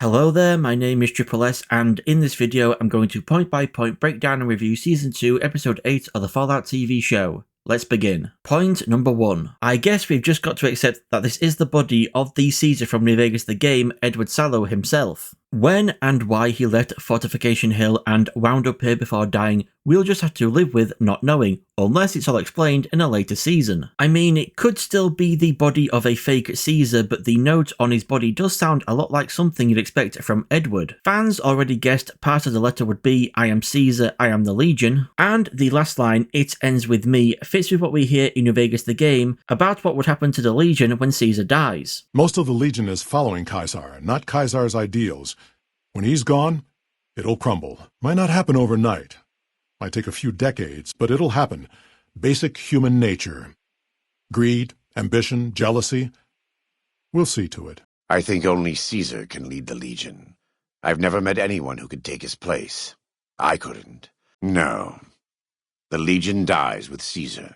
Hello there, my name is Triple S, and in this video I'm going to point by point break down and review Season 2, Episode 8 of the Fallout TV show. Let's begin. Point number 1. I guess we've just got to accept that this is the body of the Caesar from New Vegas the game, Edward Sallow himself. When and why he left Fortification Hill and wound up here before dying, we'll just have to live with not knowing, unless it's all explained in a later season. I mean, it could still be the body of a fake Caesar, but the note on his body does sound a lot like something you'd expect from Edward. Fans already guessed part of the letter would be, "I am Caesar, I am the Legion," and the last line, "It ends with me," fits with what we hear in New Vegas the game about what would happen to the Legion when Caesar dies. Most of the Legion is following Caesar, not Caesar's ideals. When he's gone, it'll crumble. Might not happen overnight. Might take a few decades, but it'll happen. Basic human nature. Greed, ambition, jealousy. We'll see to it. I think only Caesar can lead the Legion. I've never met anyone who could take his place. I couldn't. No. The Legion dies with Caesar.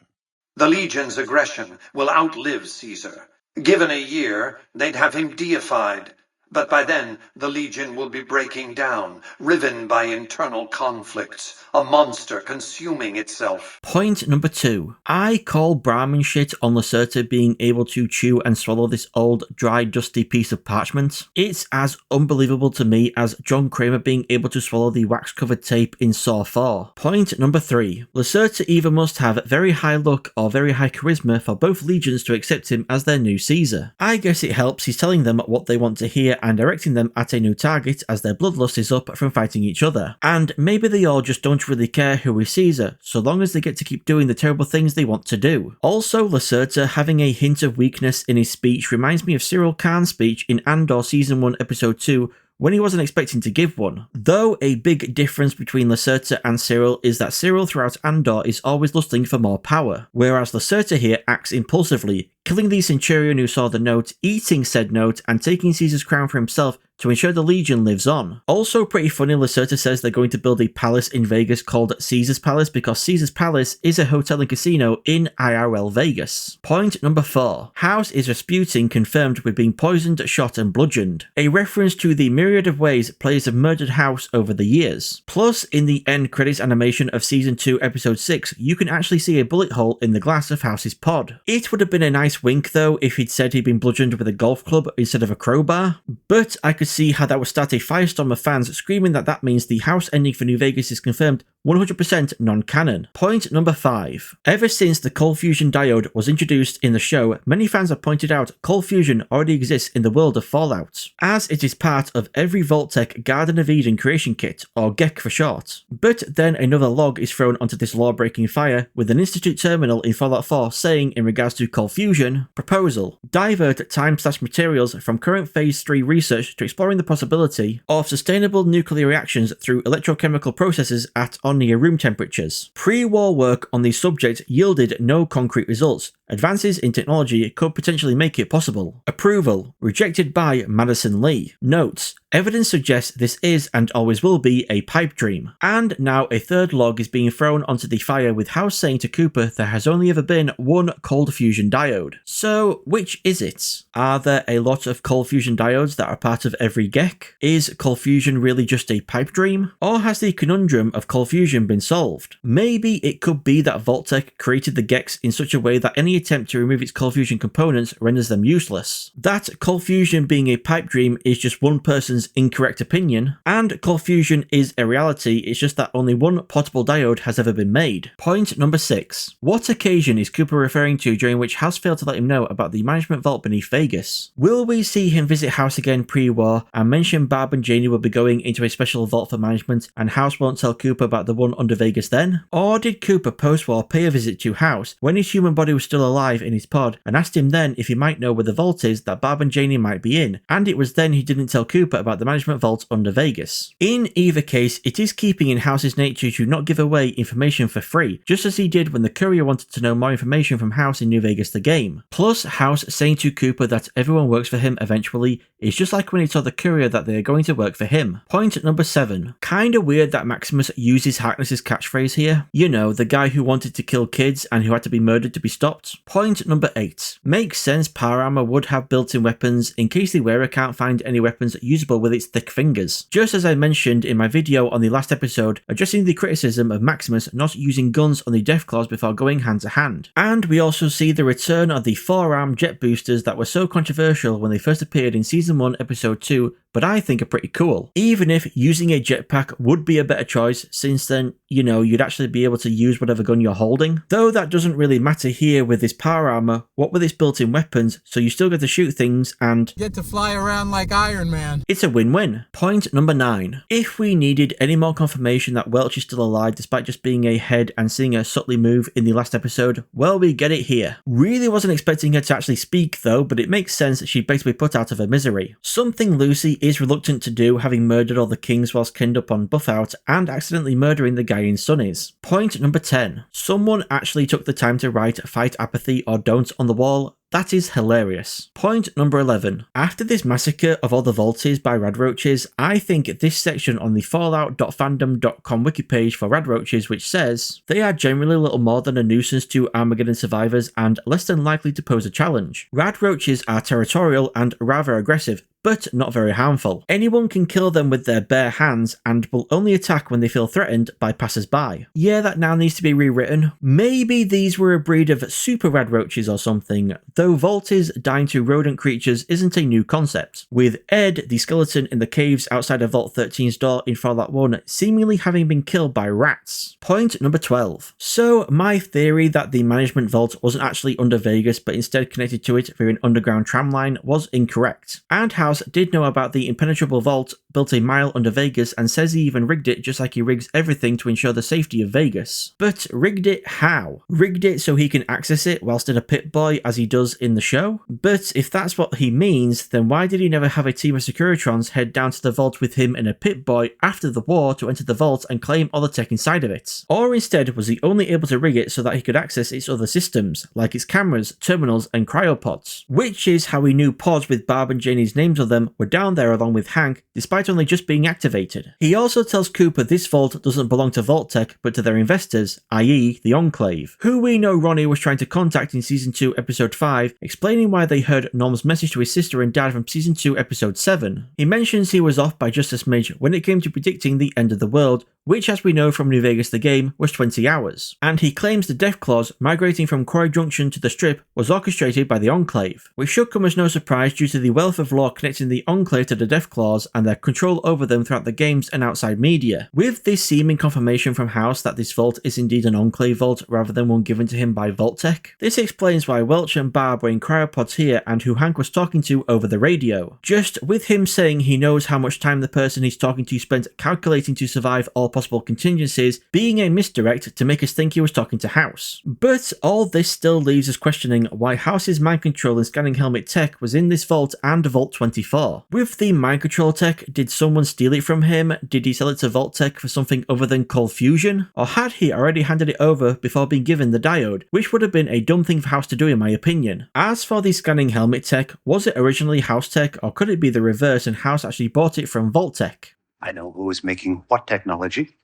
The Legion's aggression will outlive Caesar. Given a year, they'd have him deified. But by then, the Legion will be breaking down, riven by internal conflicts, a monster consuming itself. Point number 2. I call Brahmin shit on Lacerta being able to chew and swallow this old, dry, dusty piece of parchment. It's as unbelievable to me as John Kramer being able to swallow the wax-covered tape in Saw 4. Point number 3. Lacerta either must have very high luck or very high charisma for both Legions to accept him as their new Caesar. I guess it helps he's telling them what they want to hear and directing them at a new target as their bloodlust is up from fighting each other. And maybe they all just don't really care who is Caesar, so long as they get to keep doing the terrible things they want to do. Also, Lacerta having a hint of weakness in his speech reminds me of Cyril Kahn's speech in Andor Season 1 Episode 2, when he wasn't expecting to give one. Though a big difference between Lacerta and Cyril is that Cyril throughout Andor is always lusting for more power, whereas Lacerta here acts impulsively, killing the Centurion who saw the note, eating said note, and taking Caesar's crown for himself to ensure the Legion lives on. Also pretty funny, Lacerta says they're going to build a palace in Vegas called Caesar's Palace because Caesar's Palace is a hotel and casino in IRL Vegas. Point number 4. House is Rasputin confirmed with being poisoned, shot and bludgeoned. A reference to the myriad of ways players have murdered House over the years. Plus, in the end credits animation of Season 2 Episode 6, you can actually see a bullet hole in the glass of House's pod. It would have been a nice wink though if he'd said he'd been bludgeoned with a golf club instead of a crowbar, but I could see how that would start a firestorm of fans screaming that means the House ending for New Vegas is confirmed 100% non-canon. Point number 5. Ever since the cold fusion diode was introduced in the show, many fans have pointed out cold fusion already exists in the world of Fallout, as it is part of every Vault-Tec Garden of Eden creation kit, or GEC for short. But then another log is thrown onto this law-breaking fire, with an Institute terminal in Fallout 4 saying in regards to cold fusion, proposal, divert time/materials from current Phase 3 research to exploring the possibility of sustainable nuclear reactions through electrochemical processes at or near room temperatures. Pre-war work on the subject yielded no concrete results. Advances in technology could potentially make it possible. Approval. Rejected by Madison Lee. Notes. Evidence suggests this is and always will be a pipe dream. And now a third log is being thrown onto the fire with House saying to Cooper there has only ever been one cold fusion diode. So, which is it? Are there a lot of cold fusion diodes that are part of every GEC? Is cold fusion really just a pipe dream? Or has the conundrum of cold fusion been solved? Maybe it could be that Vault-Tec created the GECs in such a way that any attempt to remove its cold fusion components renders them useless. That cold fusion being a pipe dream is just one person's incorrect opinion, and cold fusion is a reality, it's just that only one potable diode has ever been made. Point number 6. What occasion is Cooper referring to during which House failed to let him know about the management vault beneath Vegas? Will we see him visit House again pre-war and mention Barb and Janie will be going into a special vault for management and House won't tell Cooper about the one under Vegas then? Or did Cooper post-war pay a visit to House when his human body was still alive in his pod and asked him then if he might know where the vault is that Barb and Janie might be in, and it was then he didn't tell Cooper about the management vault under Vegas? In either case, it is keeping in House's nature to not give away information for free, just as he did when the courier wanted to know more information from House in New Vegas the game. Plus, House saying to Cooper that everyone works for him eventually is just like when he told the courier that they are going to work for him. Point number 7. Kinda weird that Maximus uses Harkness's catchphrase here. You know, the guy who wanted to kill kids and who had to be murdered to be stopped. Point number 8. Makes sense power armor would have built-in weapons in case the wearer can't find any weapons usable with its thick fingers. Just as I mentioned in my video on the last episode addressing the criticism of Maximus not using guns on the Deathclaws before going hand to hand. And we also see the return of the forearm jet boosters that were so controversial when they first appeared in Season 1 Episode 2, but I think are pretty cool. Even if using a jetpack would be a better choice, since then, you'd actually be able to use whatever gun you're holding. Though that doesn't really matter here with this power armor, what with its built-in weapons, so you still get to shoot things and get to fly around like Iron Man. It's a win-win. Point number 9. If we needed any more confirmation that Welch is still alive despite just being a head and seeing her subtly move in the last episode, well, we get it here. Really wasn't expecting her to actually speak though, but it makes sense that she'd basically put out of her misery. Something Lucy is reluctant to do, having murdered all the kings whilst kenned up on Buffout and accidentally murdering the guy in Sunnies. Point number 10. Someone actually took the time to write "fight apathy" or "don't" on the wall. That is hilarious. Point number 11. After this massacre of all the Vaulties by Radroaches, I think this section on the fallout.fandom.com wiki page for Radroaches, which says, they are generally little more than a nuisance to Armageddon survivors and less than likely to pose a challenge. Radroaches are territorial and rather aggressive, but not very harmful. Anyone can kill them with their bare hands and will only attack when they feel threatened by passers-by. Yeah, that now needs to be rewritten. Maybe these were a breed of super Radroaches or something, though Vaulties dying to rodent creatures isn't a new concept, with Ed, the skeleton in the caves outside of Vault 13's door in Fallout 1, seemingly having been killed by rats. Point number 12. So, my theory that the management vault wasn't actually under Vegas but instead connected to it through an underground tram line was incorrect. And House did know about the impenetrable vault built a mile under Vegas and says he even rigged it just like he rigs everything to ensure the safety of Vegas. But rigged it how? Rigged it so he can access it whilst in a Pip-Boy as he does in the show? But if that's what he means, then why did he never have a team of Securitrons head down to the vault with him in a Pip-Boy after the war to enter the vault and claim all the tech inside of it? Or instead was he only able to rig it so that he could access its other systems, like its cameras, terminals and cryopods? Which is how he knew pods with Barb and Janie's names on them were down there along with Hank, despite only just being activated. He also tells Cooper this vault doesn't belong to Vault-Tec but to their investors, i.e. the Enclave, who we know Ronnie was trying to contact in Season 2 Episode 5, explaining why they heard Norm's message to his sister and dad from Season 2 Episode 7. He mentions he was off by just a smidge when it came to predicting the end of the world, which as we know from New Vegas the game was 20 hours. And he claims the Deathclaws migrating from Quarry Junction to the Strip was orchestrated by the Enclave, which should come as no surprise due to the wealth of lore connecting the Enclave to the Deathclaws and their control over them throughout the games and outside media. With this seeming confirmation from House that this vault is indeed an Enclave vault rather than one given to him by Vault-Tec, this explains why Welch and Barb were in cryopods here and who Hank was talking to over the radio. Just with him saying he knows how much time the person he's talking to spent calculating to survive all possible contingencies, being a misdirect to make us think he was talking to House. But all this still leaves us questioning why House's mind control and scanning helmet tech was in this vault and Vault 24. With the mind control tech, did someone steal it from him? Did he sell it to Vault-Tec for something other than cold fusion? Or had he already handed it over before being given the diode, which would have been a dumb thing for House to do in my opinion. As for the scanning helmet tech, was it originally House tech or could it be the reverse and House actually bought it from Vault-Tec? I know who is making what technology,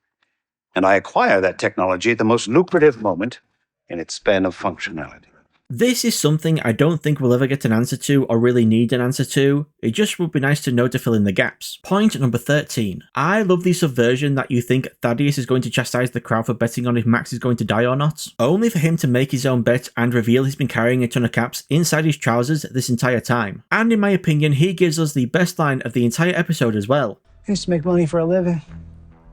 and I acquire that technology at the most lucrative moment in its span of functionality. This is something I don't think we'll ever get an answer to or really need an answer to. It just would be nice to know to fill in the gaps. Point number 13. I love the subversion that you think Thaddeus is going to chastise the crowd for betting on if Max is going to die or not, only for him to make his own bet and reveal he's been carrying a ton of caps inside his trousers this entire time. And in my opinion, he gives us the best line of the entire episode as well. I used to make money for a living.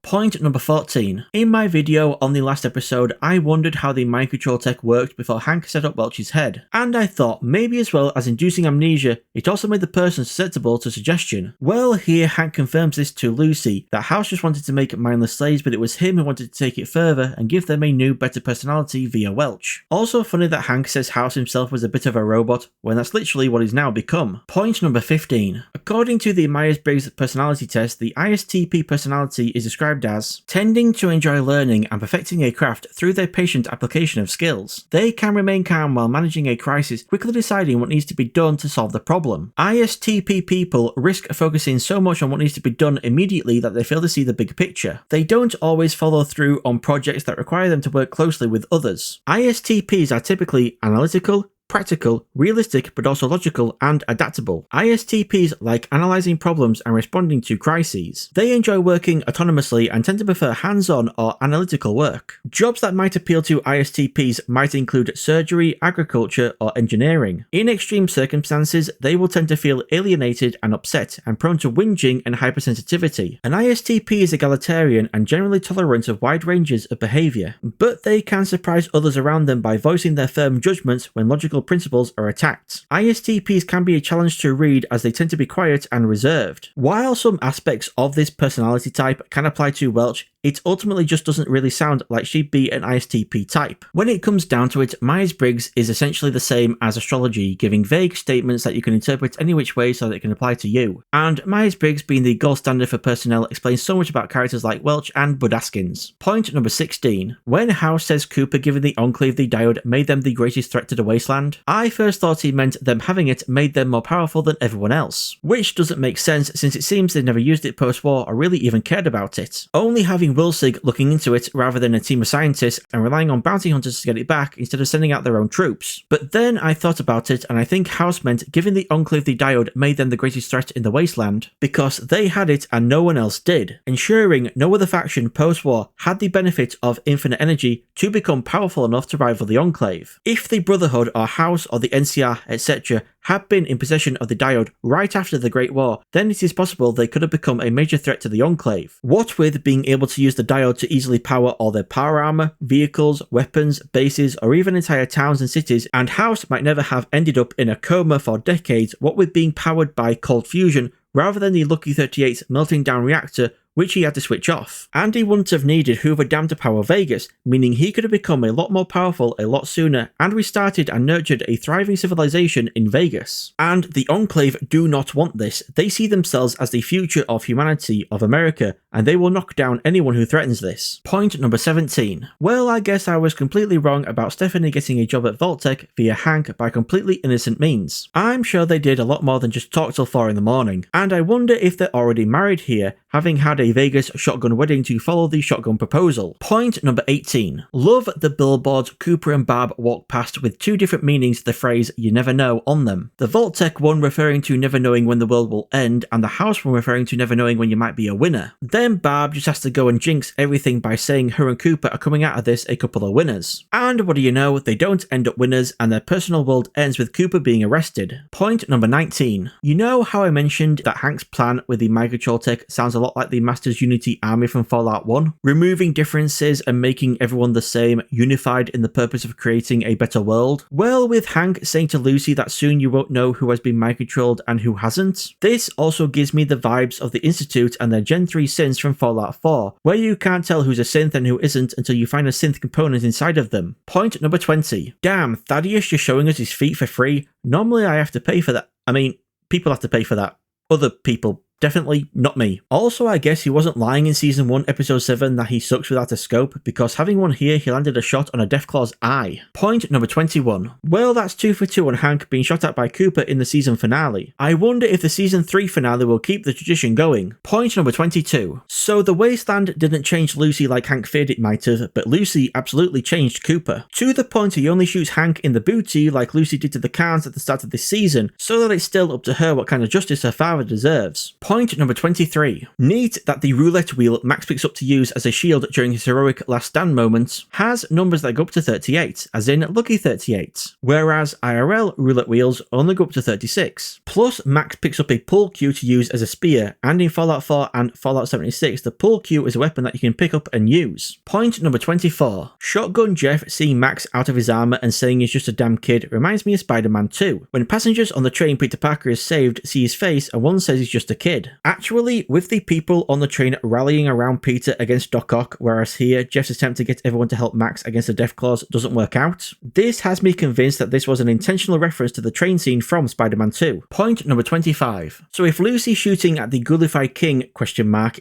Point number 14. In my video on the last episode, I wondered how the mind control tech worked before Hank set up Welch's head, and I thought maybe as well as inducing amnesia, it also made the person susceptible to suggestion. Well, here Hank confirms this to Lucy, that House just wanted to make mindless slaves, but it was him who wanted to take it further and give them a new, better personality via Welch. Also funny that Hank says House himself was a bit of a robot, when that's literally what he's now become. Point number 15. According to the Myers-Briggs personality test, the ISTP personality is described described as tending to enjoy learning and perfecting a craft through their patient application of skills. They can remain calm while managing a crisis, quickly deciding what needs to be done to solve the problem. ISTP people risk focusing so much on what needs to be done immediately that they fail to see the big picture. They don't always follow through on projects that require them to work closely with others. ISTPs are typically analytical, practical, realistic, but also logical and adaptable. ISTPs like analysing problems and responding to crises. They enjoy working autonomously and tend to prefer hands-on or analytical work. Jobs that might appeal to ISTPs might include surgery, agriculture, or engineering. In extreme circumstances, they will tend to feel alienated and upset and prone to whinging and hypersensitivity. An ISTP is egalitarian and generally tolerant of wide ranges of behaviour, but they can surprise others around them by voicing their firm judgments when logical principles are attacked. ISTPs can be a challenge to read as they tend to be quiet and reserved. While some aspects of this personality type can apply to Welch, it ultimately just doesn't really sound like she'd be an ISTP type. When it comes down to it, Myers-Briggs is essentially the same as astrology, giving vague statements that you can interpret any which way so that it can apply to you. And Myers-Briggs, being the gold standard for personnel, explains so much about characters like Welch and Bud Askins. Point number 16. When House says Cooper giving the Enclave the diode made them the greatest threat to the wasteland, I first thought he meant them having it made them more powerful than everyone else. Which doesn't make sense since it seems they never used it post-war or really even cared about it. Only having Wilsig looking into it rather than a team of scientists and relying on bounty hunters to get it back instead of sending out their own troops. But then I thought about it and I think House meant giving the Enclave the diode made them the greatest threat in the wasteland because they had it and no one else did, ensuring no other faction post-war had the benefit of infinite energy to become powerful enough to rival the Enclave. If the Brotherhood or House or the NCR, etc. had been in possession of the diode right after the Great War, then it is possible they could have become a major threat to the Enclave. What with being able to use the diode to easily power all their power armor, vehicles, weapons, bases, or even entire towns and cities, and House might never have ended up in a coma for decades, what with being powered by cold fusion rather than the Lucky 38's melting down reactor, which he had to switch off. And he wouldn't have needed Hoover Dam to power Vegas, meaning he could have become a lot more powerful a lot sooner and restarted and nurtured a thriving civilization in Vegas. And the Enclave do not want this. They see themselves as the future of humanity, of America, and they will knock down anyone who threatens this. Point number 17. Well, I guess I was completely wrong about Stephanie getting a job at Vault-Tec via Hank by completely innocent means. I'm sure they did a lot more than just talk till 4 in the morning, and I wonder if they're already married here, having had a Vegas shotgun wedding to follow the shotgun proposal. Point number 18. Love the billboards Cooper and Barb walk past with two different meanings to the phrase "you never know" on them. The Vault-Tec one referring to never knowing when the world will end, and the House one referring to never knowing when you might be a winner. Then Barb just has to go and jinx everything by saying her and Cooper are coming out of this a couple of winners. And what do you know, they don't end up winners and their personal world ends with Cooper being arrested. Point number 19. You know how I mentioned that Hank's plan with the Microtrol tech sounds a lot like the Masters Unity army from Fallout 1? Removing differences and making everyone the same, unified in the purpose of creating a better world? Well, with Hank saying to Lucy that soon you won't know who has been microtrolled and who hasn't, this also gives me the vibes of the Institute and their Gen 3 synths from Fallout 4, where you can't tell who's a synth and who isn't until you find a synth component inside of them. Point number 20. Damn, Thaddeus just showing us his feet for free. Normally I have to pay for that. I mean, people have to pay for that. Other people. Definitely not me. Also, I guess he wasn't lying in Season 1, Episode 7 that he sucks without a scope, because having one here, he landed a shot on a Deathclaw's eye. Point number 21. Well, that's 2 for 2 on Hank being shot at by Cooper in the season finale. I wonder if the Season 3 finale will keep the tradition going. Point number 22. So the Wasteland didn't change Lucy like Hank feared it might have, but Lucy absolutely changed Cooper. To the point he only shoots Hank in the booty like Lucy did to the Carns at the start of this season, so that it's still up to her what kind of justice her father deserves. Point number 23. Neat that the roulette wheel Max picks up to use as a shield during his heroic last stand moments has numbers that go up to 38, as in Lucky 38, whereas IRL roulette wheels only go up to 36. Plus, Max picks up a pull cue to use as a spear, and in Fallout 4 and Fallout 76, the pull cue is a weapon that you can pick up and use. Point number 24. Shotgun Jeff seeing Max out of his armor and saying he's just a damn kid reminds me of Spider-Man 2, when passengers on the train Peter Parker is saved see his face and one says he's just a kid. Actually, with the people on the train rallying around Peter against Doc Ock, whereas here, Jeff's attempt to get everyone to help Max against the Deathclaws doesn't work out, this has me convinced that this was an intentional reference to the train scene from Spider-Man 2. Point number 25. So if Lucy shooting at the ghoulified king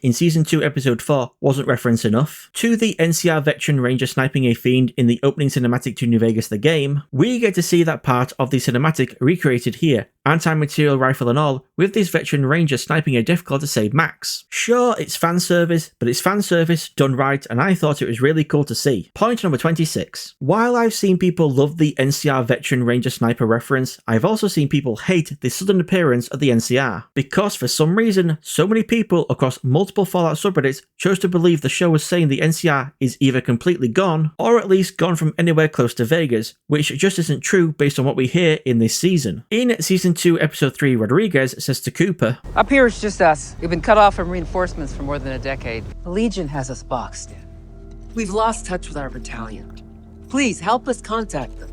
in season 2 episode 4 wasn't reference enough to the NCR veteran ranger sniping a fiend in the opening cinematic to New Vegas the game, we get to see that part of the cinematic recreated here, anti-material rifle and all, with this veteran ranger sniping a Deathclaw to save Max. Sure, it's fan service, but it's fan service done right, and I thought it was really cool to see. Point number 26. While I've seen people love the NCR veteran ranger sniper reference, I've also seen people hate the sudden appearance of the NCR, because for some reason, so many people across multiple Fallout subreddits chose to believe the show was saying the NCR is either completely gone, or at least gone from anywhere close to Vegas, which just isn't true based on what we hear in this season. In season 2 episode 3, Rodriguez says to Cooper, "Up here it's just us. We've been cut off from reinforcements for more than a decade. The Legion has us boxed in. We've lost touch with our battalion. Please help us contact them.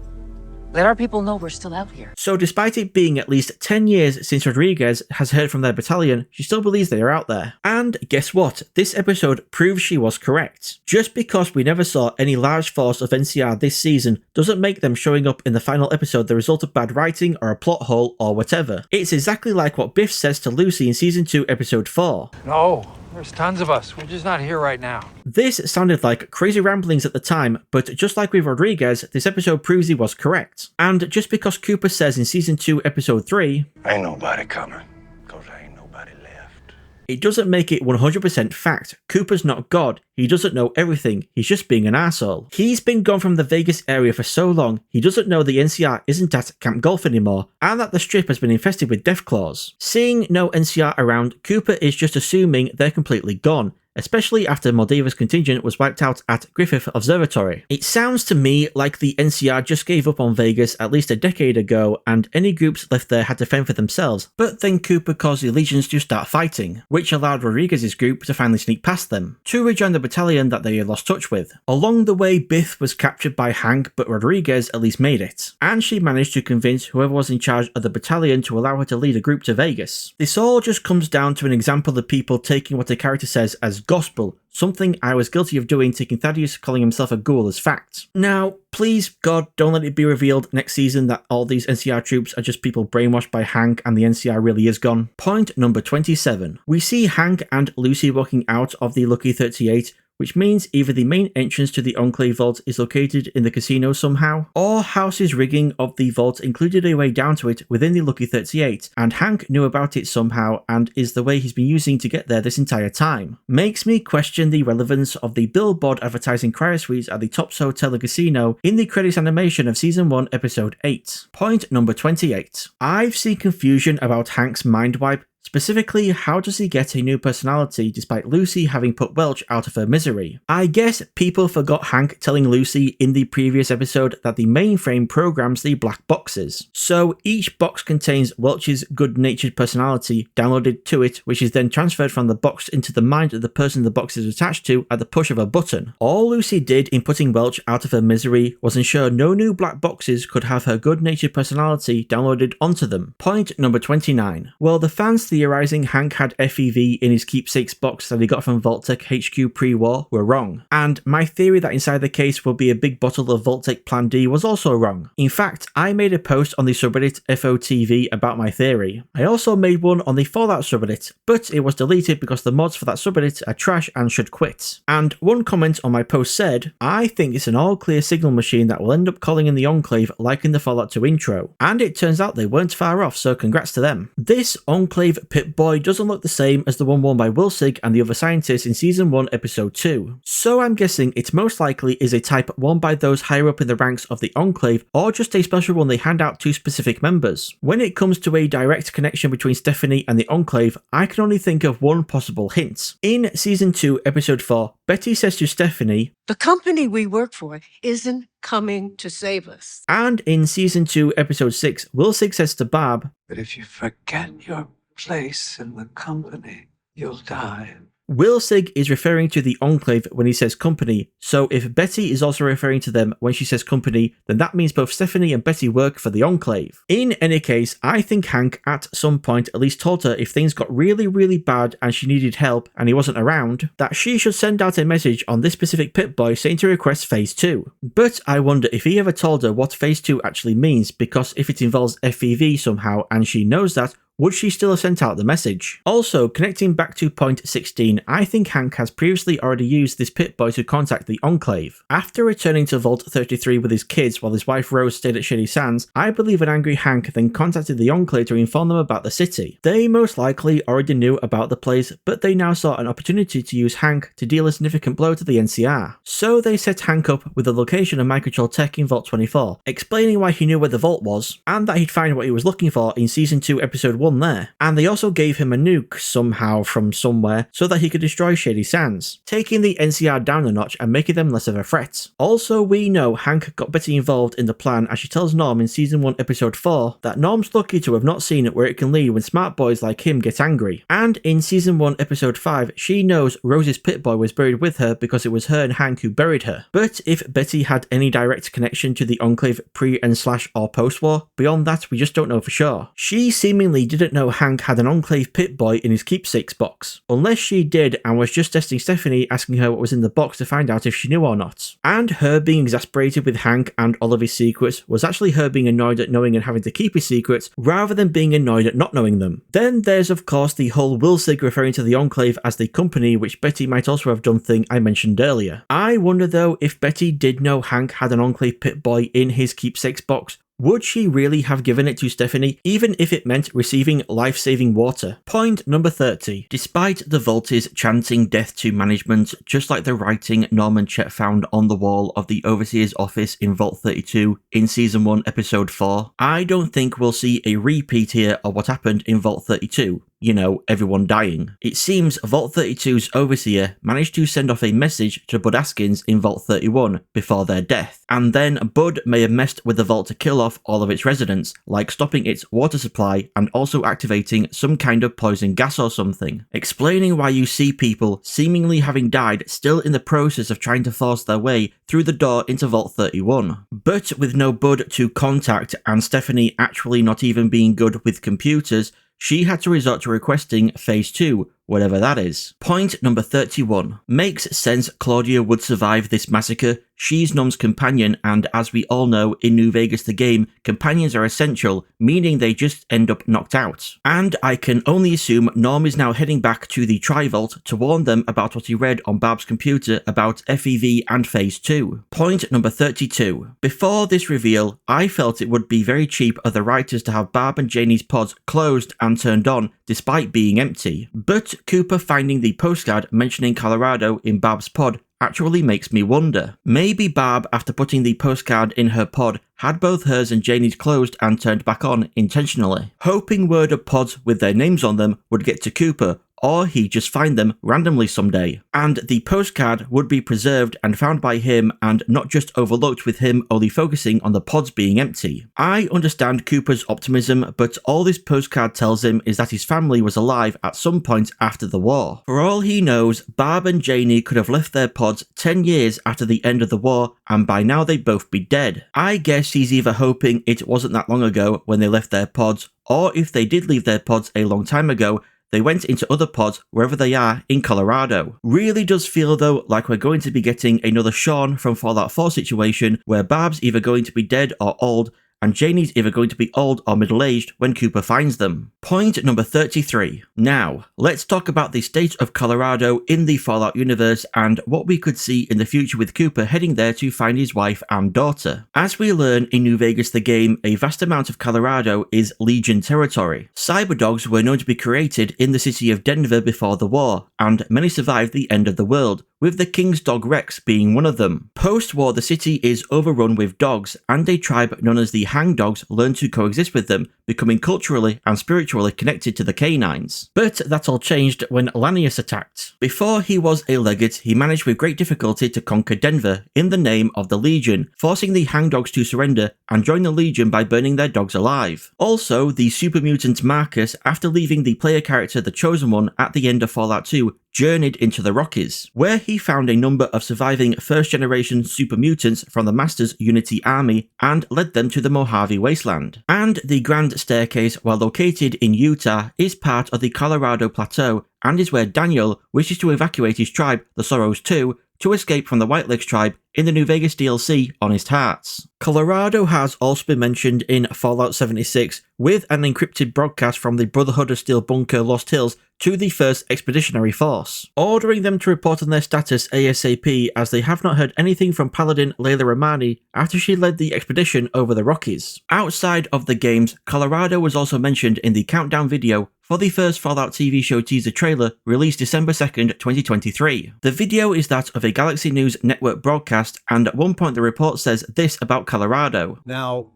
Let our people know we're still out here." So despite it being at least 10 years since Rodriguez has heard from their battalion, she still believes they are out there. And guess what? This episode proves she was correct. Just because we never saw any large force of NCR this season doesn't make them showing up in the final episode the result of bad writing or a plot hole or whatever. It's exactly like what Biff says to Lucy in season 2 episode 4. No, there's tons of us. We're just not here right now. This sounded like crazy ramblings at the time, but just like with Rodriguez, this episode proves he was correct. And just because Cooper says in season 2 episode 3, Ain't nobody coming, 'cause ain't nobody left. it doesn't make it 100% fact. Cooper's not God. He doesn't know everything. He's just being an arsehole. He's been gone from the Vegas area for so long, he doesn't know the NCR isn't at Camp Golf anymore, and that the strip has been infested with Deathclaws. Seeing no NCR around, Cooper is just assuming they're completely gone, especially after Moldaver's contingent was wiped out at Griffith Observatory. It sounds to me like the NCR just gave up on Vegas at least a decade ago, and any groups left there had to fend for themselves, but then Cooper caused the Legions to start fighting, which allowed Rodriguez's group to finally sneak past them, to rejoin the battalion that they had lost touch with. Along the way, Biff was captured by Hank, but Rodriguez at least made it, and she managed to convince whoever was in charge of the battalion to allow her to lead a group to Vegas. This all just comes down to an example of people taking what a character says as gospel, something I was guilty of doing, taking Thaddeus calling himself a ghoul as fact. Now, please God, don't let it be revealed next season that all these NCR troops are just people brainwashed by Hank and the NCR really is gone. Point number 27. We see Hank and Lucy walking out of the Lucky 38, which means either the main entrance to the Enclave vault is located in the casino somehow, or House's rigging of the vault included a way down to it within the Lucky 38, and Hank knew about it somehow and is the way he's been using to get there this entire time. Makes me question the relevance of the billboard advertising cryosuites at the Tops Hotel and Casino in the credits animation of Season 1 Episode 8. Point number 28. I've seen confusion about Hank's mind wipe. Specifically, how does he get a new personality despite Lucy having put Welch out of her misery? I guess people forgot Hank telling Lucy in the previous episode that the mainframe programs the black boxes. So each box contains Welch's good-natured personality downloaded to it, which is then transferred from the box into the mind of the person the box is attached to at the push of a button. All Lucy did in putting Welch out of her misery was ensure no new black boxes could have her good-natured personality downloaded onto them. Point number 29. Well, the fans theorizing Hank had FEV in his keepsakes box that he got from Vault-Tec HQ pre-war were wrong, and my theory that inside the case will be a big bottle of Vault-Tec Plan D was also wrong. In fact, I made a post on the subreddit FOTV about my theory. I also made one on the Fallout subreddit, but it was deleted because the mods for that subreddit are trash and should quit. And one comment on my post said, "I think it's an all-clear signal machine that will end up calling in the Enclave like in the Fallout 2 intro," and it turns out they weren't far off, so congrats to them. This Enclave Pip-Boy doesn't look the same as the one worn by Wilsig and the other scientists in Season 1 Episode 2, so I'm guessing it most likely is a type worn by those higher up in the ranks of the Enclave, or just a special one they hand out to specific members. When it comes to a direct connection between Stephanie and the Enclave, I can only think of one possible hint. In Season 2 Episode 4, Betty says to Stephanie, "The company we work for isn't coming to save us." and in Season 2 Episode 6, Wilsig says to Barb, But if you forget your place in the company, you'll die. Wilsig is referring to the Enclave when he says company, so if Betty is also referring to them when she says company, then that means both Stephanie and Betty work for the Enclave. In any case, I think Hank at some point at least told her if things got really bad and she needed help and he wasn't around, that she should send out a message on this specific Pip-Boy saying to request Phase 2. But I wonder if he ever told her what Phase 2 actually means, because if it involves FEV somehow and she knows that, would she still have sent out the message? Also, connecting back to point 16, I think Hank has previously already used this Pip-Boy to contact the Enclave. After returning to Vault 33 with his kids while his wife Rose stayed at Shady Sands, I believe an angry Hank then contacted the Enclave to inform them about the city. They most likely already knew about the place, but they now saw an opportunity to use Hank to deal a significant blow to the NCR. So they set Hank up with the location of microcontrol tech in Vault 24, explaining why he knew where the vault was, and that he'd find what he was looking for in Season 2 Episode 1 there. And they also gave him a nuke somehow from somewhere so that he could destroy Shady Sands, taking the NCR down a notch and making them less of a threat. Also, we know Hank got Betty involved in the plan as she tells Norm in Season 1 Episode 4 that Norm's lucky to have not seen it where it can lead when smart boys like him get angry. And in Season 1 Episode 5, she knows Rose's Pip-Boy was buried with her because it was her and Hank who buried her. But if Betty had any direct connection to the Enclave pre and / or post-war, beyond that we just don't know for sure. She seemingly didn't know Hank had an Enclave Pip-Boy in his keepsakes box, unless she did and was just testing Stephanie, asking her what was in the box to find out if she knew or not. And her being exasperated with Hank and all of his secrets was actually her being annoyed at knowing and having to keep his secrets rather than being annoyed at not knowing them. Then there's of course the whole Wilsig referring to the Enclave as the company, which Betty might also have done thing I mentioned earlier. I wonder though if Betty did know Hank had an Enclave Pip-Boy in his keepsakes box, would she really have given it to Stephanie, even if it meant receiving life-saving water? Point number 30. Despite the Vaulties chanting death to management, just like the writing Norm and Chet found on the wall of the Overseer's office in Vault 32 in Season 1 Episode 4, I don't think we'll see a repeat here of what happened in Vault 32. You know, everyone dying. It seems Vault 32's Overseer managed to send off a message to Bud Askins in Vault 31 before their death, and then Bud may have messed with the vault to kill off all of its residents, like stopping its water supply and also activating some kind of poison gas or something, explaining why you see people seemingly having died still in the process of trying to force their way through the door into Vault 31. But with no Bud to contact and Stephanie actually not even being good with computers, she had to resort to requesting Phase 2, whatever that is. Point number 31. Makes sense Claudia would survive this massacre. She's Norm's companion, and as we all know in New Vegas the game, companions are essential, meaning they just end up knocked out. And I can only assume Norm is now heading back to the Tri-Vault to warn them about what he read on Barb's computer about FEV and Phase 2. Point number 32. Before this reveal, I felt it would be very cheap of the writers to have Barb and Janie's pods closed and turned on, despite being empty. But Cooper finding the postcard mentioning Colorado in Barb's pod actually makes me wonder. Maybe Barb, after putting the postcard in her pod, had both hers and Janie's closed and turned back on intentionally, hoping word of pods with their names on them would get to Cooper, or he'd just find them randomly someday, and the postcard would be preserved and found by him and not just overlooked with him only focusing on the pods being empty. I understand Cooper's optimism, but all this postcard tells him is that his family was alive at some point after the war. For all he knows, Barb and Janie could have left their pods 10 years after the end of the war, and by now they'd both be dead. I guess he's either hoping it wasn't that long ago when they left their pods, or if they did leave their pods a long time ago, they went into other pods wherever they are in Colorado. Really does feel though like we're going to be getting another Sean from Fallout 4 situation where Barb's either going to be dead or old, and Janie's either going to be old or middle-aged when Cooper finds them. Point number 33. Now, let's talk about the state of Colorado in the Fallout universe and what we could see in the future with Cooper heading there to find his wife and daughter. As we learn in New Vegas the game, a vast amount of Colorado is Legion territory. Cyberdogs were known to be created in the city of Denver before the war, and many survived the end of the world, with the King's dog Rex being one of them. Post-war, the city is overrun with dogs, and a tribe known as the Hang Dogs learned to coexist with them, becoming culturally and spiritually connected to the canines. But that all changed when Lanius attacked. Before he was a legate, he managed with great difficulty to conquer Denver in the name of the Legion, forcing the Hang Dogs to surrender and join the Legion by burning their dogs alive. Also, the super mutant Marcus, after leaving the player character The Chosen One at the end of Fallout 2, journeyed into the Rockies, where he found a number of surviving first-generation super mutants from the Master's Unity army and led them to the Mojave Wasteland. And the Grand Staircase, while located in Utah, is part of the Colorado Plateau and is where Daniel wishes to evacuate his tribe, the Sorrows 2, to escape from the White Lakes tribe in the New Vegas DLC Honest Hearts. Colorado has also been mentioned in Fallout 76 with an encrypted broadcast from the Brotherhood of Steel bunker Lost Hills to the 1st Expeditionary Force, ordering them to report on their status ASAP as they have not heard anything from Paladin Layla Romani after she led the expedition over the Rockies. Outside of the games, Colorado was also mentioned in the countdown video for the first Fallout TV show teaser trailer released December 2nd, 2023. The video is that of a Galaxy News Network broadcast, and at one point the report says this about Colorado. Now,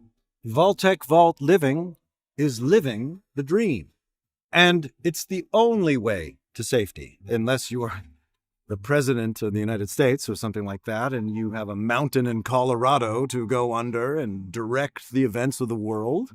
Vault-Tec Vault living is living the dream. And it's the only way to safety, unless you are the President of the United States or something like that, and you have a mountain in Colorado to go under and direct the events of the world.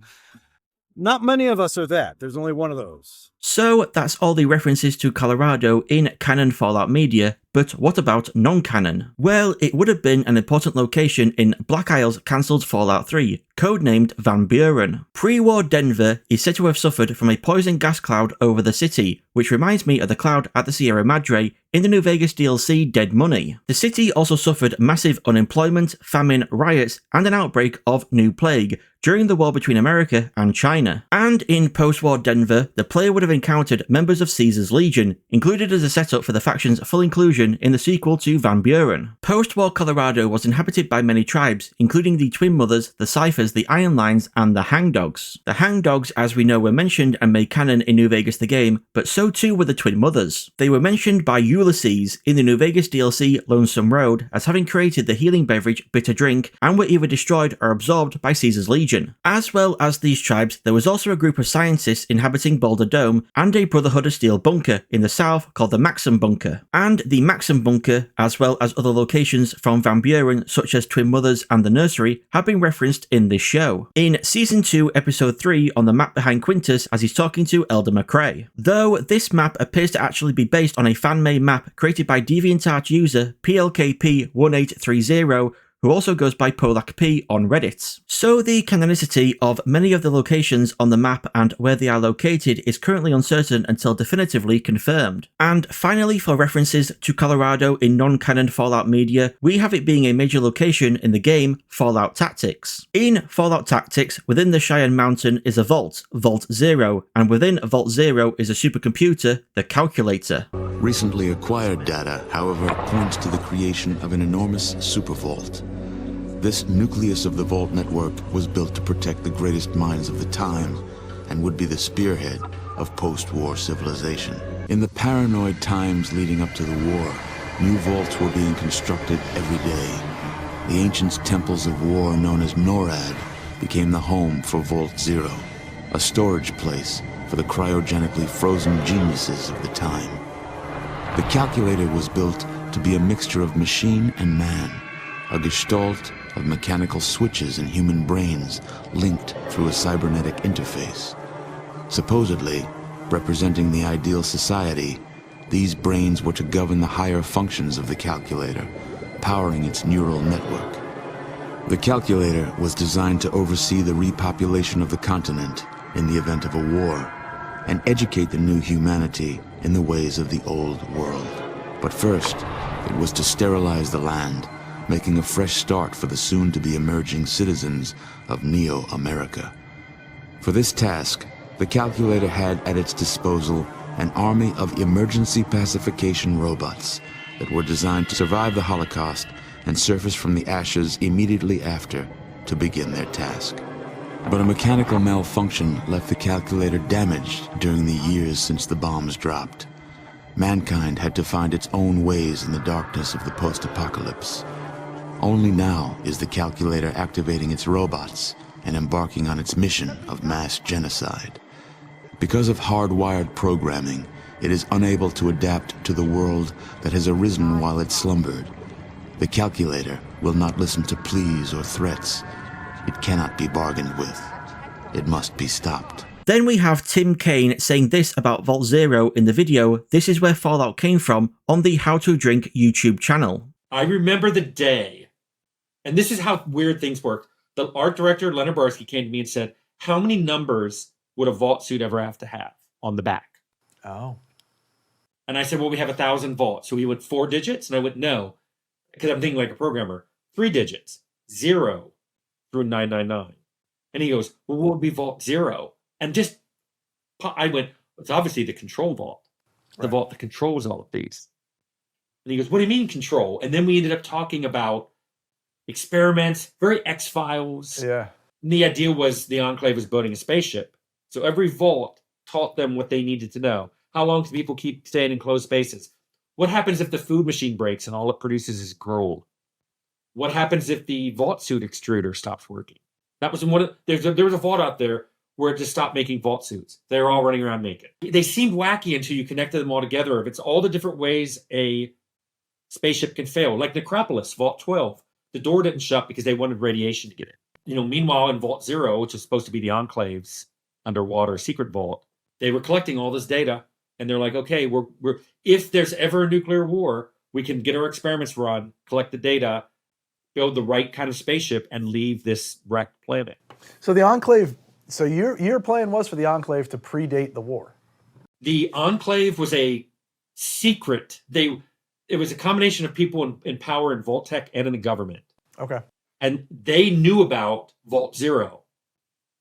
Not many of us are that. There's only one of those. So that's all the references to Colorado in canon Fallout media, but what about non-canon? Well, it would have been an important location in Black Isle's cancelled Fallout 3, codenamed Van Buren. Pre-war Denver is said to have suffered from a poison gas cloud over the city, which reminds me of the cloud at the Sierra Madre in the New Vegas DLC Dead Money. The city also suffered massive unemployment, famine, riots, and an outbreak of new plague during the war between America and China. And in post-war Denver, the player would have encountered members of Caesar's Legion, included as a setup for the faction's full inclusion in the sequel to Van Buren. Post-war Colorado was inhabited by many tribes, including the Twin Mothers, the Ciphers, the Iron Lines, and the Hangdogs. The Hangdogs, as we know, were mentioned and made canon in New Vegas the game, but so too were the Twin Mothers. They were mentioned by Ulysses in the New Vegas DLC Lonesome Road as having created the healing beverage Bitter Drink, and were either destroyed or absorbed by Caesar's Legion. As well as these tribes, there was also a group of scientists inhabiting Boulder Dome and a Brotherhood of Steel bunker in the south called the Maxim Bunker. And the Maxim Bunker, as well as other locations from Van Buren such as Twin Mothers and the Nursery, have been referenced in this show. In Season 2, Episode 3, on the map behind Quintus as he's talking to Elder McRae. Though this map appears to actually be based on a fan-made map created by DeviantArt user PLKP1830, who also goes by Polak P on Reddit. So the canonicity of many of the locations on the map and where they are located is currently uncertain until definitively confirmed. And finally, for references to Colorado in non-canon Fallout media, we have it being a major location in the game Fallout Tactics. In Fallout Tactics, within the Cheyenne Mountain is a vault, Vault Zero, and within Vault Zero is a supercomputer, the Calculator. Recently acquired data, however, points to the creation of an enormous supervault. This nucleus of the Vault network was built to protect the greatest minds of the time and would be the spearhead of post-war civilization. In the paranoid times leading up to the war, new vaults were being constructed every day. The ancient temples of war known as NORAD became the home for Vault Zero, a storage place for the cryogenically frozen geniuses of the time. The Calculator was built to be a mixture of machine and man, a gestalt of mechanical switches and human brains linked through a cybernetic interface. Supposedly, representing the ideal society, these brains were to govern the higher functions of the Calculator, powering its neural network. The Calculator was designed to oversee the repopulation of the continent in the event of a war, and educate the new humanity in the ways of the old world. But first, it was to sterilize the land, making a fresh start for the soon-to-be emerging citizens of Neo-America. For this task, the Calculator had at its disposal an army of emergency pacification robots that were designed to survive the Holocaust and surface from the ashes immediately after to begin their task. But a mechanical malfunction left the Calculator damaged during the years since the bombs dropped. Mankind had to find its own ways in the darkness of the post-apocalypse. Only now is the Calculator activating its robots and embarking on its mission of mass genocide. Because of hardwired programming, it is unable to adapt to the world that has arisen while it slumbered. The Calculator will not listen to pleas or threats. It cannot be bargained with. It must be stopped. Then we have Tim Kaine saying this about Vault Zero in the video, "This is where Fallout came from," on the How to Drink YouTube channel. I remember the day, and this is how weird things work. The art director, Leonard Barsky, came to me and said, "How many numbers would a vault suit ever have to have on the back?" Oh. And I said, "Well, we have 1,000 vaults." So he went 4 digits, and I went, "No," because I'm thinking like a programmer. 3 digits, 0 through 999. And he goes, "Well, what would be vault 0?" And just, I went, "It's obviously the control vault, the vault that controls all of these." And he goes, "What do you mean control?" And then we ended up talking about experiments, very X-Files. Yeah. And the idea was the Enclave was building a spaceship. So every vault taught them what they needed to know. How long do people keep staying in closed spaces? What happens if the food machine breaks and all it produces is gruel? What happens if the vault suit extruder stops working? That was one. There was a vault out there where it just stopped making vault suits. They were all running around naked. They seemed wacky until you connected them all together. If it's all the different ways a spaceship can fail, like Necropolis, Vault 12. The door didn't shut because they wanted radiation to get in. Meanwhile, in Vault Zero, which is supposed to be the Enclave's underwater secret vault, they were collecting all this data, and they're like, "Okay, we're if there's ever a nuclear war, we can get our experiments run, collect the data, build the right kind of spaceship, and leave this wrecked planet." So the Enclave, so your plan was for the Enclave to predate the war. The Enclave was a secret. It was a combination of people in power in Vault Tech and in the government. Okay. And they knew about Vault Zero,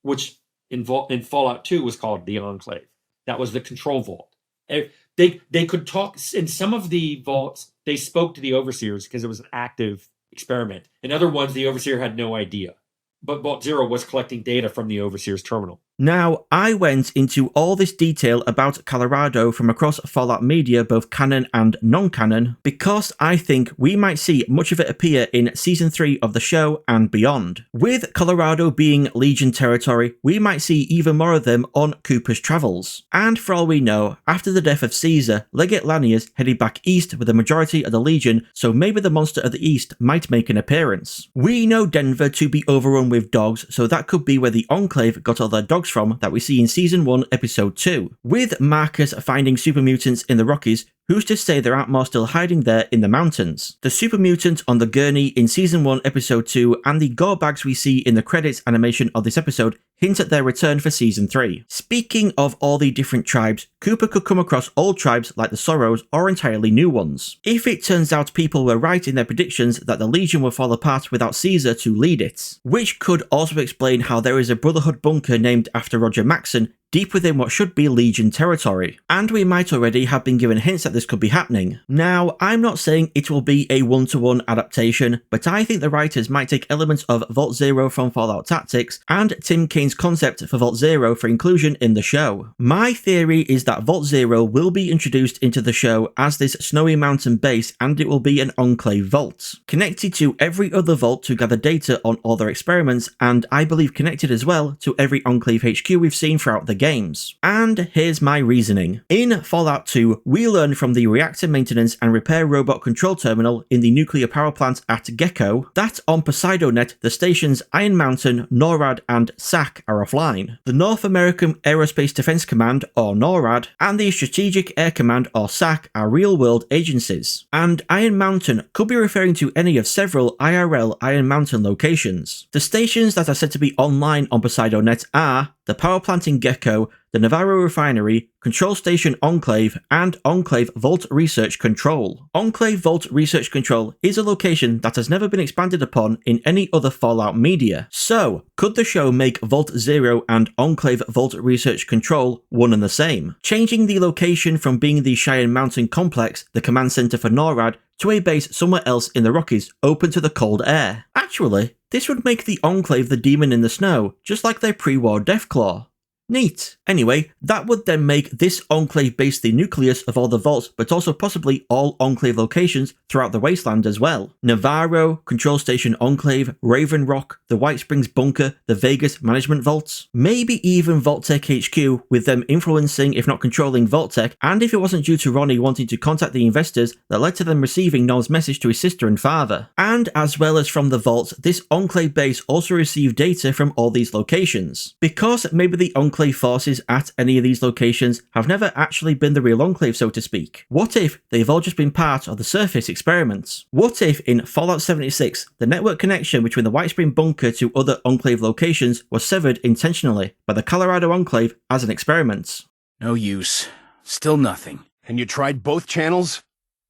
which in Fallout 2 was called the Enclave. That was the control vault. They could talk. In some of the vaults, they spoke to the overseers because it was an active experiment. In other ones, the overseer had no idea. But Vault Zero was collecting data from the overseer's terminal. Now, I went into all this detail about Colorado from across Fallout media, both canon and non-canon, because I think we might see much of it appear in Season 3 of the show and beyond. With Colorado being Legion territory, we might see even more of them on Cooper's travels. And for all we know, after the death of Caesar, Legate Lanius headed back east with the majority of the Legion, so maybe the Monster of the East might make an appearance. We know Denver to be overrun with dogs, so that could be where the Enclave got all their dogs from that we see in Season 1, Episode 2. With Marcus finding super mutants in the Rockies, who's to say there aren't more still hiding there in the mountains? The super mutant on the gurney in Season 1, Episode 2, and the gore bags we see in the credits animation of this episode hint at their return for Season 3. Speaking of all the different tribes, Cooper could come across old tribes like the Sorrows or entirely new ones. If it turns out people were right in their predictions that the Legion will fall apart without Caesar to lead it. Which could also explain how there is a Brotherhood bunker named after Roger Maxson deep within what should be Legion territory. And we might already have been given hints that this could be happening. Now, I'm not saying it will be a one-to-one adaptation, but I think the writers might take elements of Vault Zero from Fallout Tactics and Tim Kane's concept for Vault Zero for inclusion in the show. My theory is that Vault Zero will be introduced into the show as this snowy mountain base, and it will be an Enclave vault, connected to every other vault to gather data on all their experiments, and I believe connected as well to every Enclave HQ we've seen throughout the games. And here's my reasoning. In Fallout 2, we learn from the reactor maintenance and repair robot control terminal in the nuclear power plant at Gecko that on PoseidoNet, the stations Iron Mountain, NORAD, and SAC are offline. The North American Aerospace Defense Command, or NORAD, and the Strategic Air Command, or SAC, are real-world agencies. And Iron Mountain could be referring to any of several IRL Iron Mountain locations. The stations that are said to be online on PoseidoNet are the power plant in Gecko, the Navarro Refinery, Control Station Enclave, and Enclave Vault Research Control. Enclave Vault Research Control is a location that has never been expanded upon in any other Fallout media. So, could the show make Vault Zero and Enclave Vault Research Control one and the same? Changing the location from being the Cheyenne Mountain Complex, the command center for NORAD, to a base somewhere else in the Rockies, open to the cold air. Actually, this would make the Enclave the demon in the snow, just like their pre-war Deathclaw. Neat. Anyway, that would then make this Enclave base the nucleus of all the vaults, but also possibly all Enclave locations throughout the wasteland as well. Navarro, Control Station Enclave, Raven Rock, the White Springs Bunker, the Vegas Management Vaults. Maybe even Vault-Tec HQ, with them influencing if not controlling Vault-Tec, and if it wasn't due to Ronnie wanting to contact the investors that led to them receiving Norm's message to his sister and father. And as well as from the vaults, this Enclave base also received data from all these locations. Because maybe the Enclave forces enclaves at any of these locations have never actually been the real enclave, so to speak? What if they've all just been part of the surface experiments? What if in Fallout 76, the network connection between the White Spring bunker to other enclave locations was severed intentionally by the Colorado enclave as an experiment? No use. Still nothing. And you tried both channels?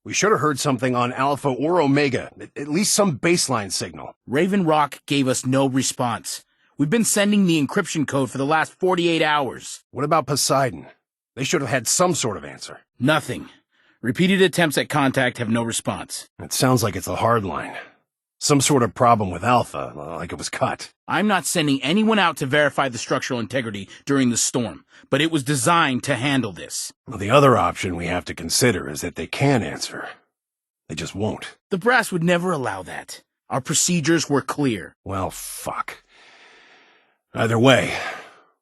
We should have heard something on Alpha or Omega, at least some baseline signal. Raven Rock gave us no response. We've been sending the encryption code for the last 48 hours. What about Poseidon? They should have had some sort of answer. Nothing. Repeated attempts at contact have no response. It sounds like it's a hard line. Some sort of problem with Alpha, like it was cut. I'm not sending anyone out to verify the structural integrity during the storm, but it was designed to handle this. Well, the other option we have to consider is that they can answer. They just won't. The brass would never allow that. Our procedures were clear. Well, fuck. Either way,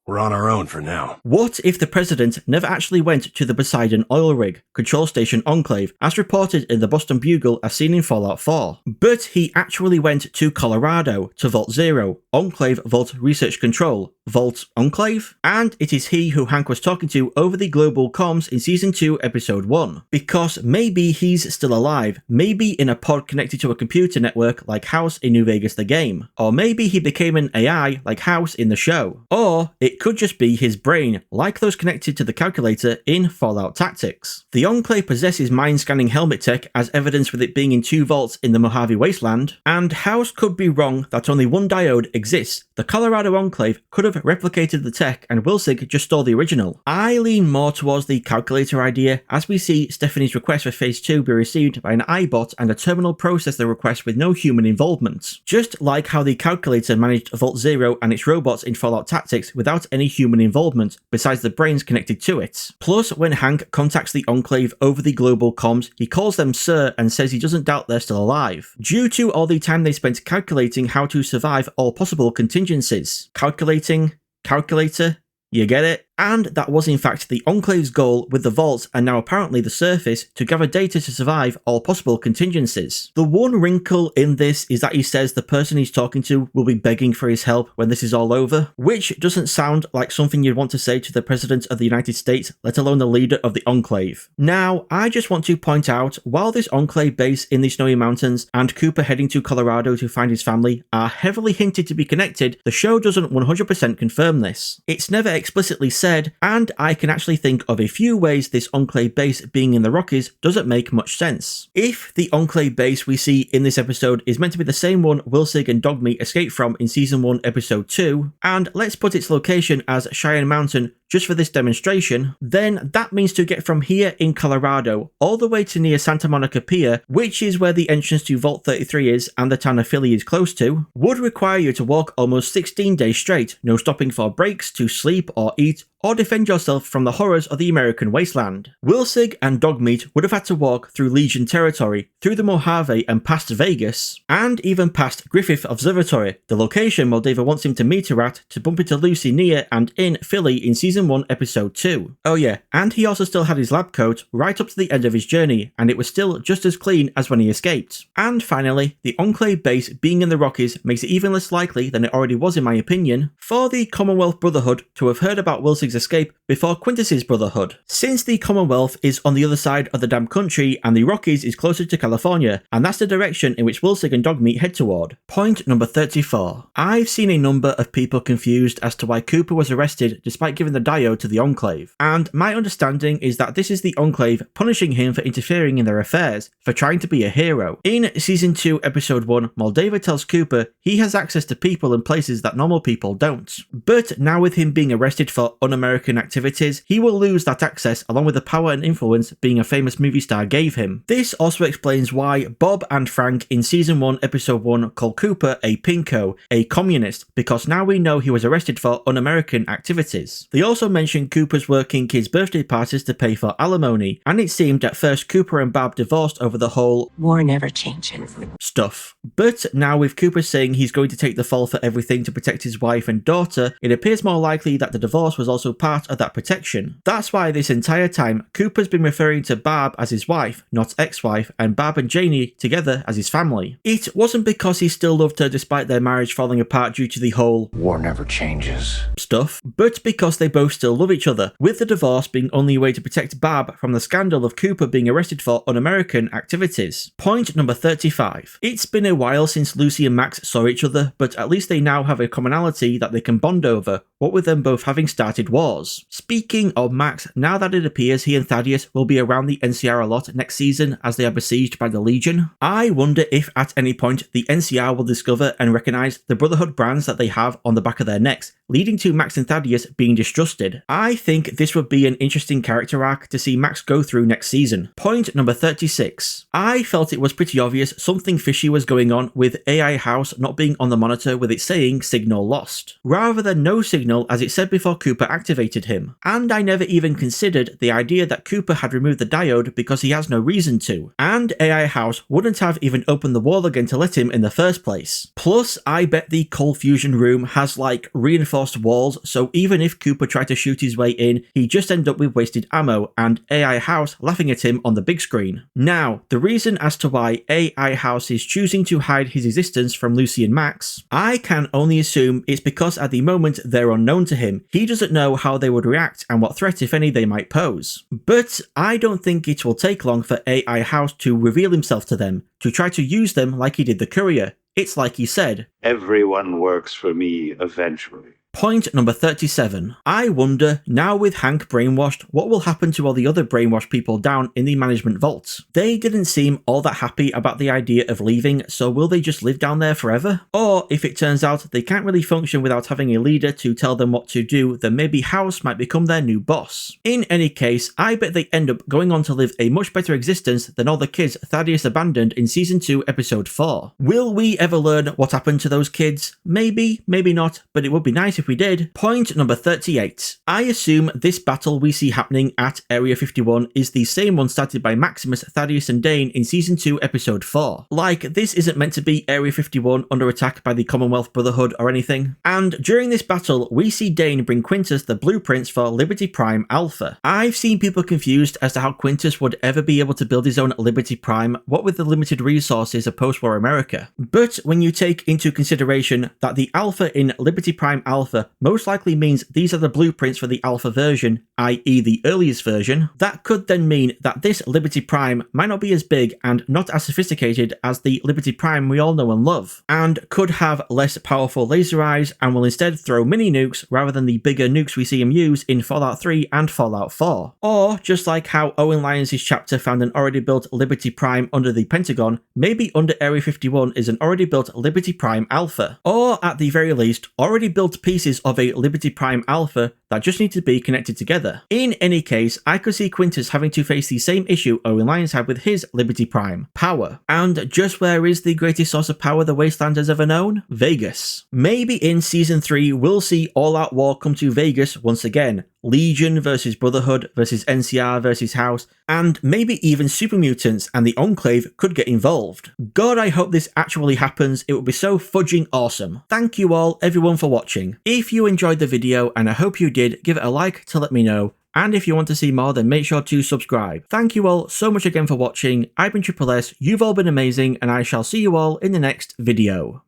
we're on our own for now. What if the president never actually went to the Poseidon oil rig, control station enclave, as reported in the Boston Bugle as seen in Fallout 4? But he actually went to Colorado, to Vault Zero, Enclave Vault Research Control, Vault Enclave? And it is he who Hank was talking to over the global comms in Season 2, Episode 1. Because maybe he's still alive, maybe in a pod connected to a computer network like House in New Vegas the game, or maybe he became an AI like House in the show, or it could just be his brain, like those connected to the calculator in Fallout Tactics. The Enclave possesses mind-scanning helmet tech as evidence with it being in 2 vaults in the Mojave Wasteland, and House could be wrong that only one diode exists. The Colorado Enclave could have replicated the tech and Wilsig just stole the original. I lean more towards the calculator idea, as we see Stephanie's request for Phase 2 be received by an iBot and a terminal process the request with no human involvement. Just like how the calculator managed Vault Zero and its robots in Fallout Tactics without any human involvement, besides the brains connected to it. Plus, when Hank contacts the Enclave over the global comms, he calls them Sir and says he doesn't doubt they're still alive, due to all the time they spent calculating how to survive all possible contingencies. Calculator, you get it? And that was in fact the Enclave's goal with the vaults and now apparently the surface to gather data to survive all possible contingencies. The one wrinkle in this is that he says the person he's talking to will be begging for his help when this is all over, which doesn't sound like something you'd want to say to the President of the United States, let alone the leader of the Enclave. Now, I just want to point out, while this Enclave base in the Snowy Mountains and Cooper heading to Colorado to find his family are heavily hinted to be connected, the show doesn't 100% confirm this. It's never explicitly said, and I can actually think of a few ways this Enclave base being in the Rockies doesn't make much sense. If the Enclave base we see in this episode is meant to be the same one Wilsig and Dogmeat escaped from in Season 1, Episode 2, and let's put its location as Cheyenne Mountain just for this demonstration, then that means to get from here in Colorado all the way to near Santa Monica Pier, which is where the entrance to Vault 33 is and the town of Philly is close to, would require you to walk almost 16 days straight, no stopping for breaks to sleep or eat, or defend yourself from the horrors of the American wasteland. Wilsig and Dogmeat would have had to walk through Legion territory, through the Mojave and past Vegas, and even past Griffith Observatory, the location Moldova wants him to meet her at to bump into Lucy near and in Philly in Season 1, Episode 2. Oh yeah, and he also still had his lab coat right up to the end of his journey, and it was still just as clean as when he escaped. And finally, the Enclave base being in the Rockies makes it even less likely than it already was in my opinion, for the Commonwealth Brotherhood to have heard about Wilsig's escape before Quintus's Brotherhood, since the Commonwealth is on the other side of the damn country and the Rockies is closer to California, and that's the direction in which Wilsig and Dogmeat head toward. Point number 34. I've seen a number of people confused as to why Cooper was arrested despite giving the diode to the Enclave, and my understanding is that this is the Enclave punishing him for interfering in their affairs, for trying to be a hero. In Season 2, Episode 1, Moldova tells Cooper he has access to people and places that normal people don't, but now with him being arrested for un-American activities, he will lose that access along with the power and influence being a famous movie star gave him. This also explains why Bob and Frank in Season 1, Episode 1 call Cooper a pinko, a communist, because now we know he was arrested for un-American activities. They also mention Cooper's working kids' birthday parties to pay for alimony, and it seemed at first Cooper and Bob divorced over the whole war never changes stuff. But now with Cooper saying he's going to take the fall for everything to protect his wife and daughter, it appears more likely that the divorce was also part of that protection. That's why this entire time, Cooper's been referring to Barb as his wife, not ex-wife, and Barb and Janie together as his family. It wasn't because he still loved her despite their marriage falling apart due to the whole war never changes stuff, but because they both still love each other, with the divorce being only a way to protect Barb from the scandal of Cooper being arrested for un-American activities. Point number 35. It's been a while since Lucy and Max saw each other, but at least they now have a commonality that they can bond over, what with them both having started wars. Speaking of Max, now that it appears he and Thaddeus will be around the NCR a lot next season as they are besieged by the Legion, I wonder if at any point the NCR will discover and recognise the Brotherhood brands that they have on the back of their necks, leading to Max and Thaddeus being distrusted. I think this would be an interesting character arc to see Max go through next season. Point number 36. I felt it was pretty obvious something fishy was going on with AI House not being on the monitor with it saying signal lost, rather than no signal as it said before Cooper activated him. And I never even considered the idea that Cooper had removed the diode because he has no reason to, and AI House wouldn't have even opened the wall again to let him in the first place. Plus, I bet the cold fusion room has like reinforced walls, so even if Cooper tried to shoot his way in, he'd just end up with wasted ammo and AI House laughing at him on the big screen. Now, the reason as to why AI House is choosing to hide his existence from Lucy and Max, I can only assume it's because at the moment they're unknown to him. He doesn't know how they would react and what threat, if any, they might pose. But I don't think it will take long for AI House to reveal himself to them, to try to use them like he did the courier. It's like he said, "Everyone works for me eventually." Point number 37. I wonder, now with Hank brainwashed, what will happen to all the other brainwashed people down in the management vaults? They didn't seem all that happy about the idea of leaving, so will they just live down there forever? Or if it turns out they can't really function without having a leader to tell them what to do, then maybe House might become their new boss. In any case, I bet they end up going on to live a much better existence than all the kids Thaddeus abandoned in Season 2, Episode 4. Will we ever learn what happened to those kids? Maybe, maybe not, but it would be nice if we did. Point number 38. I assume this battle we see happening at Area 51 is the same one started by Maximus, Thaddeus and Dane in Season 2, Episode 4. Like, this isn't meant to be Area 51 under attack by the Commonwealth Brotherhood or anything. And during this battle, we see Dane bring Quintus the blueprints for Liberty Prime Alpha. I've seen people confused as to how Quintus would ever be able to build his own Liberty Prime, what with the limited resources of post-war America. But when you take into consideration that the Alpha in Liberty Prime Alpha most likely means these are the blueprints for the Alpha version, i.e. the earliest version, that could then mean that this Liberty Prime might not be as big and not as sophisticated as the Liberty Prime we all know and love, and could have less powerful laser eyes and will instead throw mini nukes rather than the bigger nukes we see him use in Fallout 3 and Fallout 4. Or, just like how Owen Lyons' chapter found an already built Liberty Prime under the Pentagon, maybe under Area 51 is an already built Liberty Prime Alpha. Or, at the very least, already built pieces of a Liberty Prime Alpha that just need to be connected together. In any case, I could see Quintus having to face the same issue Owen Lyons had with his Liberty Prime, power. And just where is the greatest source of power the Wasteland has ever known? Vegas. Maybe in Season 3 we'll see all-out war come to Vegas once again. Legion versus Brotherhood versus NCR versus House, and maybe even super mutants and the Enclave could get involved. God, I hope this actually happens. It would be so fudging awesome. Thank you all, everyone, for watching. If you enjoyed the video, and I hope you did, give it a like to let me know. And if you want to see more, then make sure to subscribe. Thank you all so much again for watching. I've been Triple S, you've all been amazing, and I shall see you all in the next video.